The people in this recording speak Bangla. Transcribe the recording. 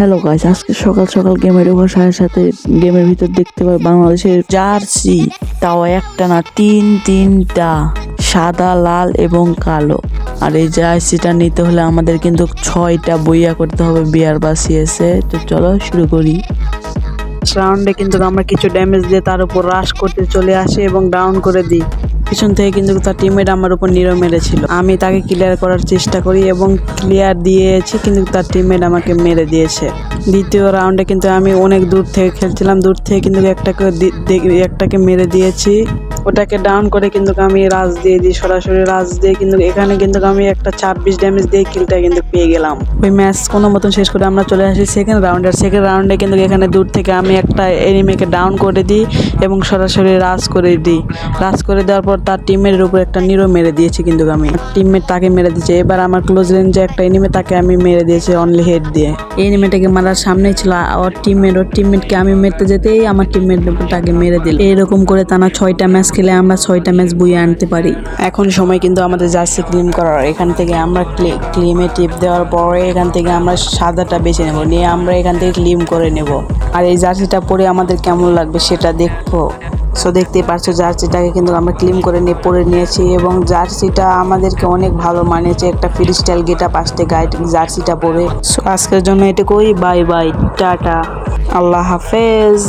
হ্যালো গাইস, আজকে সকাল সকাল গেমে ঢোকার সাথে সাথে গেমের ভিতর দেখতে পাই বাংলাদেশের জার্সি, তাও একটা না তিনটা, সাদা, লাল এবং কালো। আর এই জার্সিটা নিতে হলে আমাদের কিন্তু 6টা বইয়া করতে হবে বিয়ার বা সিএসএ। তো চলো শুরু করি। রাউন্ডে কিন্তু আমরা কিছু ড্যামেজ দিয়ে তার উপর রাশ করতে চলে আসি এবং ডাউন করে দিই। পিছন থেকে কিন্তু তার টিমমেট আমার উপর নিরো মেরেছিল, আমি তাকে ক্লিয়ার করার চেষ্টা করি এবং ক্লিয়ার দিয়েছি, কিন্তু তার টিমমেট আমাকে মেরে দিয়েছে। দ্বিতীয় রাউন্ডে কিন্তু আমি অনেক দূর থেকে খেলছিলাম, দূর থেকে কিন্তু একটাকে মেরে দিয়েছি, ওটাকে ডাউন করে কিন্তু আমি রাজ দিয়ে দিই, সরাসরি রাজ দিয়ে কিন্তু এখানে কিন্তু আমি একটা 26 ড্যামেজ দিয়ে কিলটা কিন্তু পেয়ে গেলাম। ওই ম্যাচ কোনো মতন শেষ করে আমরা চলে আসি সেকেন্ড রাউন্ডে কিন্তু এখানে দূর থেকে আমি একটা এনিমিকে ডাউন করে দিই এবং সরাসরি রাজ করে দিই। রাজ করে দেওয়ার পর তার টিমের উপর একটা নিরো মেরে দিয়েছি, কিন্তু আমি টিমমেট তাকে মেরে দিয়েছে। এবার আমার ক্লোজ রেঞ্জে একটা এনিমি, তাকে আমি মেরে দিয়েছি অনলি হেড দিয়ে। এই এনিমিটাকে মারার সামনেই ছিল ওর টিমমেটকে আমি মেরতে যেতেই আমার টিমমেট তাকে মেরে দিল। এরকম করে টানা 6টা ম্যাচ খেলে আমরা 6টা ম্যাচ বইয়ে আনতে পারি। এখন সময় কিন্তু আমাদের জার্সি ক্লেম করার। এখান থেকে আমরা ক্লেমে টিপ দেওয়ার পরে এখান থেকে আমরা সাদাটা বেছে নেব, নিয়ে আমরা এখান থেকে ক্লেম করে নেব। আর এই জার্সিটা পরে আমাদের কেমন লাগবে সেটা দেখবো। সো দেখতেই পারছো জার্সিটাকে কিন্তু আমরা ক্লিম করে নিয়ে পরে নিয়েছি এবং জার্সিটা আমাদেরকে অনেক ভালো মানিয়েছে। একটা ফ্রি স্টাইল গেটআপ আসতে গাইড জার্সিটা পরে। সো আজকের জন্য এটুকুই, বাই বাই, টাটা, আল্লাহ হাফেজ।